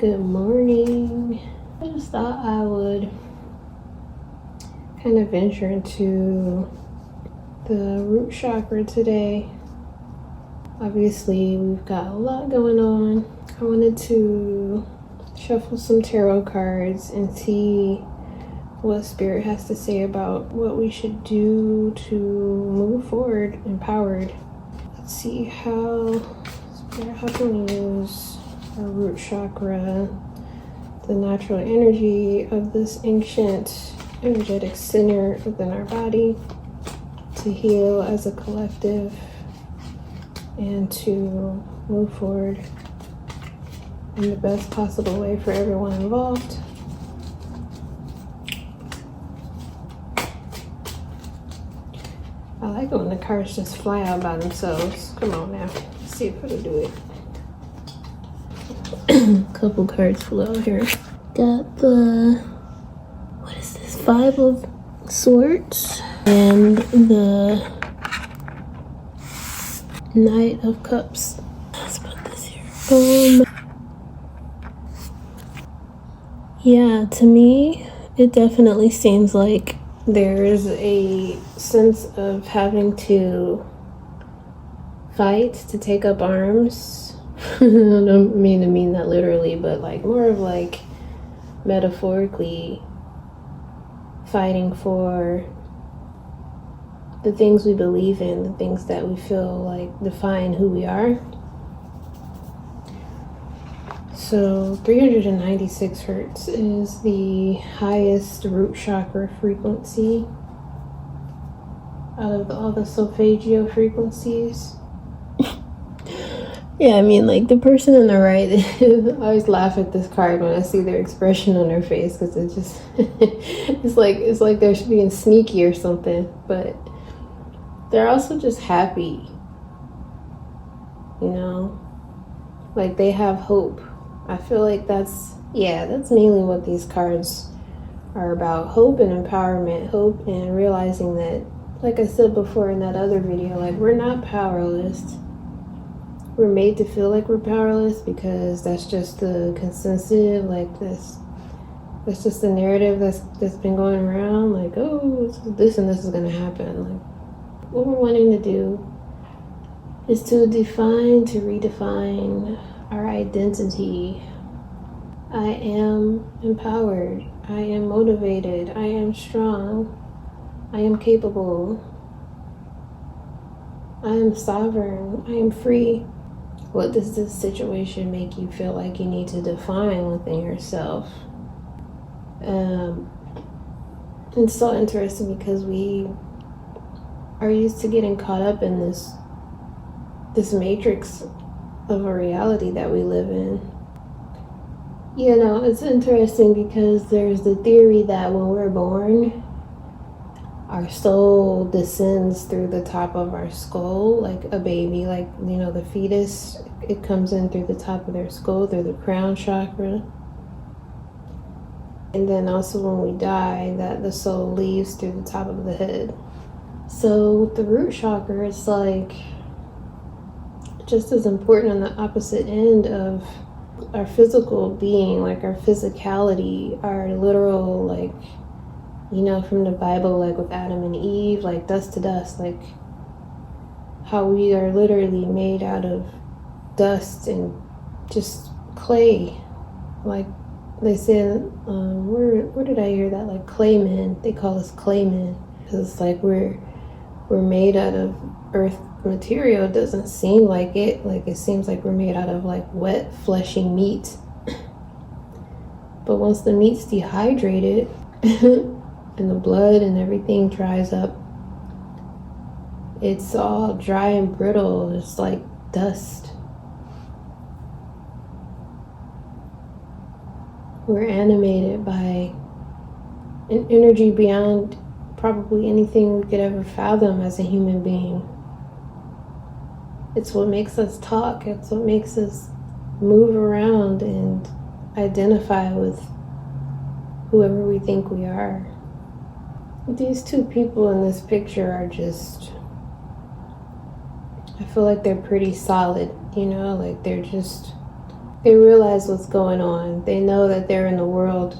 Good morning. I just thought I would kind of venture into the root chakra today. Obviously, we've got a lot going on. I wanted to shuffle some tarot cards and see what Spirit has to say about what we should do to move forward empowered. Let's see how can we use our root chakra, the natural energy of this ancient energetic center within our body, to heal as a collective and to move forward in the best possible way for everyone involved. I like it when the cards just fly out by themselves. Come on now, let's see if it'll do it. Couple cards flew out here. Got the, what is this, 5 of Swords and the Knight of Cups. Let's put this here. Yeah, to me, it definitely seems like there's a sense of having to fight, to take up arms. I don't mean that literally, but like more of like metaphorically fighting for the things we believe in, the things that we feel like define who we are. So 396 hertz is the highest root chakra frequency out of all the solfeggio frequencies. Yeah, I mean, like the person on the right, I always laugh at this card when I see their expression on their face, because it just it's like they're being sneaky or something, but they're also just happy, you know, like they have hope. I feel like that's mainly what these cards are about: hope and empowerment, hope and realizing that, like I said before in that other video, like we're not powerless. We're made to feel like we're powerless because that's just the consensus, like that's just the narrative that's been going around, like, oh, this and this is gonna happen. Like, what we're wanting to do is to define, to redefine our identity. I am empowered, I am motivated, I am strong, I am capable, I am sovereign, I am free. What does this situation make you feel like you need to define within yourself? It's so interesting because we are used to getting caught up in this matrix of a reality that we live in. You know, it's interesting because there's the theory that when we're born, our soul descends through the top of our skull, like a baby, like, you know, the fetus, it comes in through the top of their skull, through the crown chakra. And then also when we die, that the soul leaves through the top of the head. So with the root chakra, it's like just as important on the opposite end of our physical being, like our physicality, our literal, like, you know, from the Bible, like with Adam and Eve, like dust to dust, like how we are literally made out of dust and just clay. Like they said, where did I hear that? Like claymen, they call us claymen, because it's like we're made out of earth material. It doesn't seem like it. Like it seems like we're made out of like wet, fleshy meat. But once the meat's dehydrated, and the blood and everything dries up, it's all dry and brittle. It's like dust. We're animated by an energy beyond probably anything we could ever fathom as a human being. It's what makes us talk. It's what makes us move around and identify with whoever we think we are. These two people in this picture are just, I feel like they're pretty solid, you know, like they're just They realize what's going on. They know that they're in the world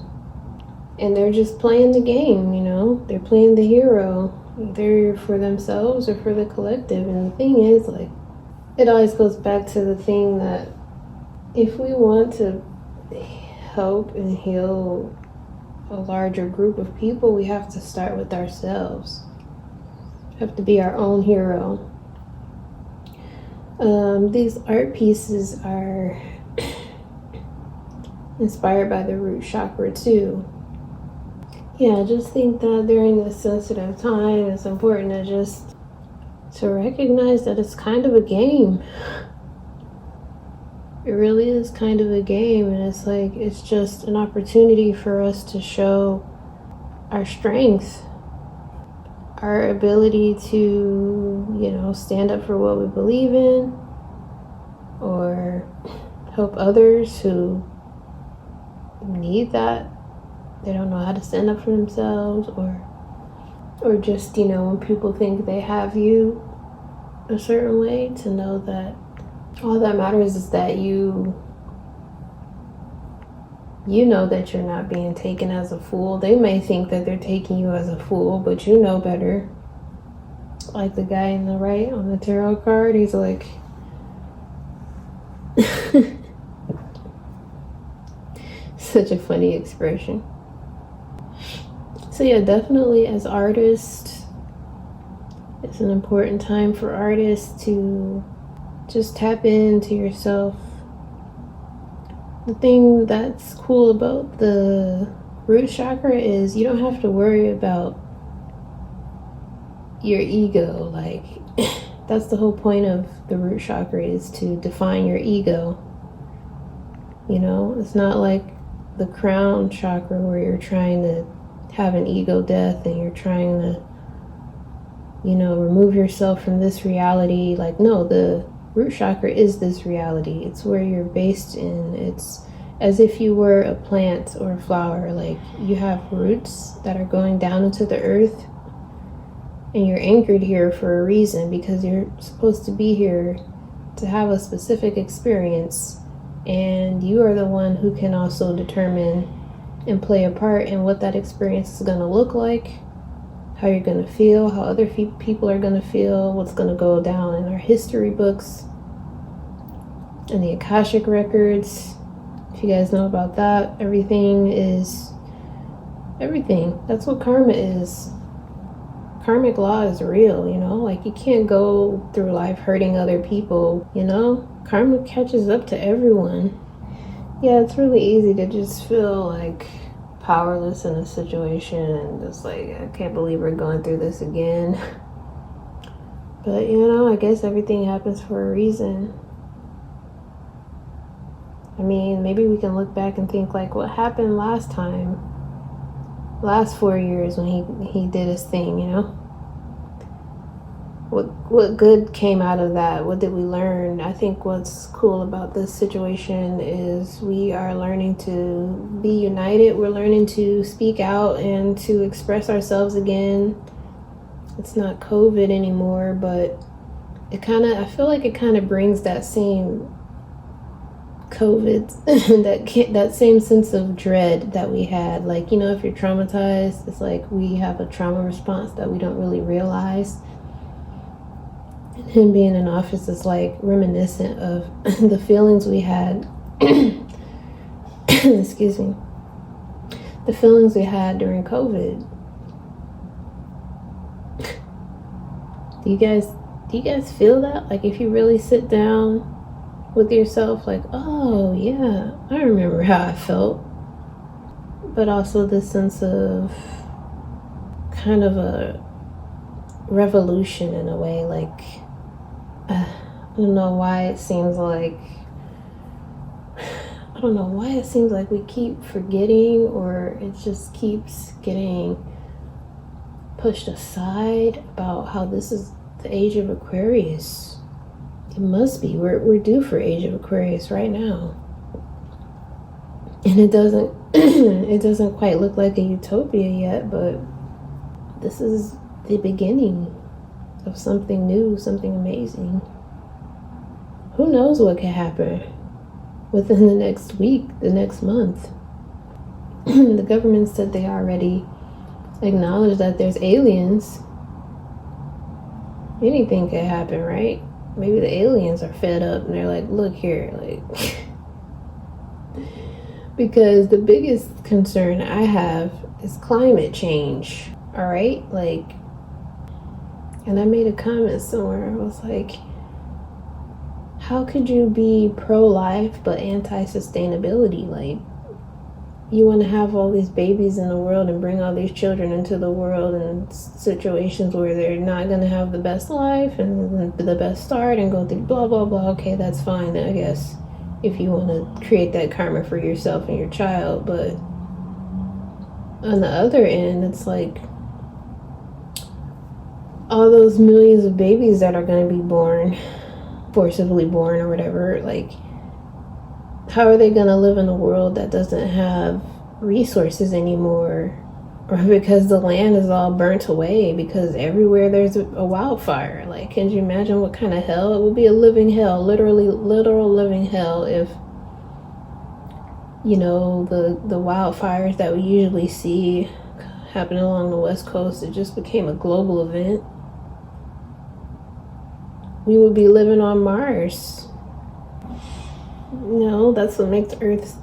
and they're just playing the game, you know? They're playing the hero, either for themselves or for the collective. And the thing is, like, it always goes back to the thing that if we want to help and heal a larger group of people, we have to start with ourselves. We have to be our own hero. These art pieces are inspired by the root chakra too. Yeah, I just think that during this sensitive time, it's important to recognize that it's kind of a game. It really is kind of a game, and it's like, it's just an opportunity for us to show our strength, our ability to, you know, stand up for what we believe in, or help others who need that. They don't know how to stand up for themselves, or just, you know, when people think they have you a certain way, to know that all that matters is that you know that you're not being taken as a fool. They may think that they're taking you as a fool, but you know better. Like the guy in the right on the tarot card, he's like, such a funny expression. So yeah, definitely as artists, it's an important time for artists to just tap into yourself. The thing that's cool about the root chakra is you don't have to worry about your ego. Like, that's the whole point of the root chakra, is to define your ego. You know, it's not like the crown chakra where you're trying to have an ego death and you're trying to, you know, remove yourself from this reality. Like, no, the root chakra is this reality. It's where you're based in. It's as if you were a plant or a flower. Like, you have roots that are going down into the earth, and you're anchored here for a reason, because you're supposed to be here to have a specific experience, and you are the one who can also determine and play a part in what that experience is going to look like, how you're going to feel, how other people are going to feel, what's going to go down in our history books and the Akashic records. If you guys know about that, everything is everything. That's what karma is. Karmic law is real, you know? Like, you can't go through life hurting other people, you know? Karma catches up to everyone. Yeah, it's really easy to just feel like powerless in a situation and just like, I can't believe we're going through this again. But, you know, I guess everything happens for a reason. I mean, maybe we can look back and think like, what happened last 4 years when he did his thing, you know? What good came out of that? What did we learn? I think what's cool about this situation is we are learning to be united. We're learning to speak out and to express ourselves again. It's not COVID anymore, but I feel like it kind of brings that same COVID, that same sense of dread that we had. Like, you know, if you're traumatized, it's like we have a trauma response that we don't really realize. Him being in office is like reminiscent of the feelings we had excuse me, the feelings we had during COVID. Do you guys feel that? Like, if you really sit down with yourself, like, oh yeah, I remember how I felt. But also this sense of kind of a revolution in a way. Like, I don't know why it seems like we keep forgetting, or it just keeps getting pushed aside about how this is the age of Aquarius. It must be. We're due for age of Aquarius right now. And it doesn't quite look like a utopia yet, but this is the beginning of something new, something amazing. Who knows what can happen? within the next week, the next month. The government said they already acknowledged that there's aliens. Anything could happen, right? Maybe the aliens are fed up and they're like, look here, like because the biggest concern I have is climate change. All right, like, and I made a comment somewhere. I was like, how could you be pro-life but anti-sustainability? Like, you want to have all these babies in the world and bring all these children into the world in situations where they're not going to have the best life and the best start and go through blah, blah, blah. Okay, that's fine, I guess, if you want to create that karma for yourself and your child. But on the other end, it's like all those millions of babies that are going to be born, forcibly born or whatever, like, how are they going to live in a world that doesn't have resources anymore? Or because the land is all burnt away because everywhere there's a wildfire. Like, can you imagine what kind of hell? It would be a living hell, literally literal living hell, if, you know, the wildfires that we usually see happening along the West Coast, it just became a global event. We would be living on Mars. You know, that's what makes Earth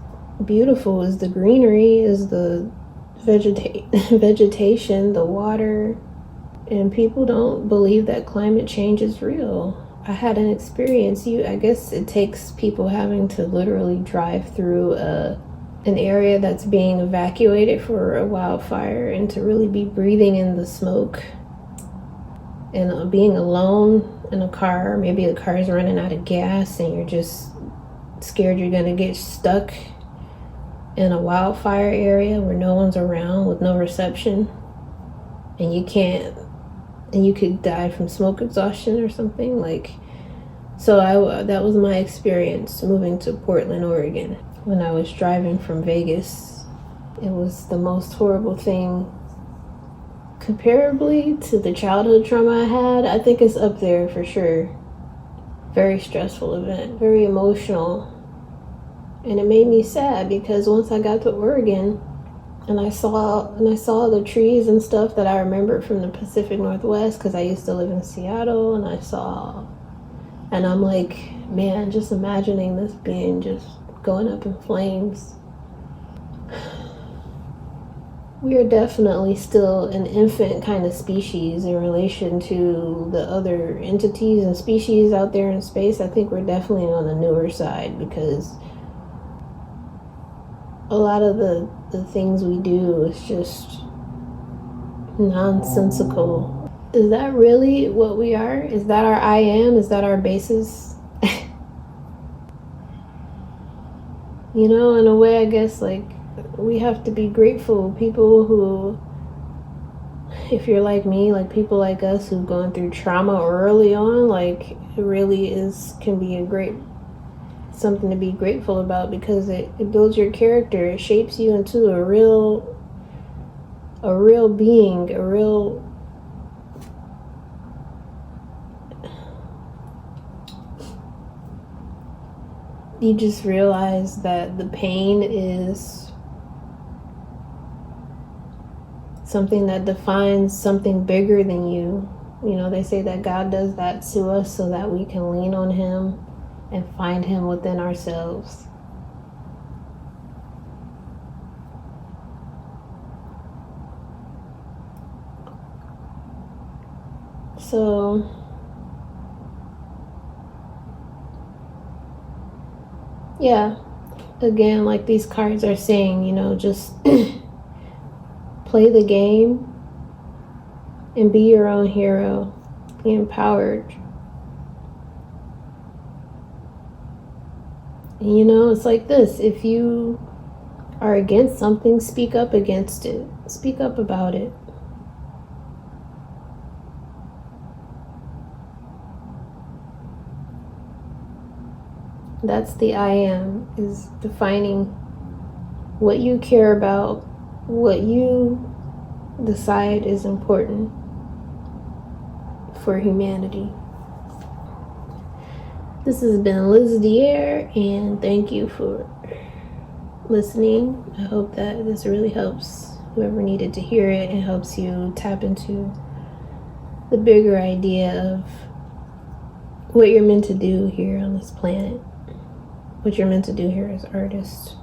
beautiful, is the greenery, is the vegetation, the water. And people don't believe that climate change is real. I had an experience. I guess it takes people having to literally drive through an area that's being evacuated for a wildfire and to really be breathing in the smoke and being alone in a car. Maybe the car is running out of gas and you're just scared you're gonna get stuck in a wildfire area where no one's around with no reception, and you could die from smoke exhaustion or something. Like, so that was my experience moving to Portland, Oregon. When I was driving from Vegas, it was the most horrible thing. Comparably to the childhood trauma I had, I think it's up there for sure. Very stressful event, very emotional. And it made me sad because once I got to Oregon and I saw the trees and stuff that I remembered from the Pacific Northwest, because I used to live in Seattle, and I'm like, man, just imagining this being just going up in flames. We are definitely still an infant kind of species in relation to the other entities and species out there in space. I think we're definitely on the newer side because a lot of the things we do is just nonsensical. Is that really what we are? Is that our I am? Is that our basis? You know, in a way, I guess, like, we have to be grateful. People who, if you're like me, like people like us who've gone through trauma early on, like, it really can be something to be grateful about, because it builds your character. It shapes you into a real being, you just realize that the pain is something that defines something bigger than you. You know, they say that God does that to us so that we can lean on Him and find Him within ourselves. So, yeah, again, like these cards are saying, you know, just play the game and be your own hero. Be empowered. And, you know, it's like this. If you are against something, speak up against it. Speak up about it. That's the I am, is defining what you care about, what you decide is important for humanity. This has been Liz Dier, and thank you for listening. I hope that this really helps whoever needed to hear it and helps you tap into the bigger idea of what you're meant to do here on this planet, what you're meant to do here as artists.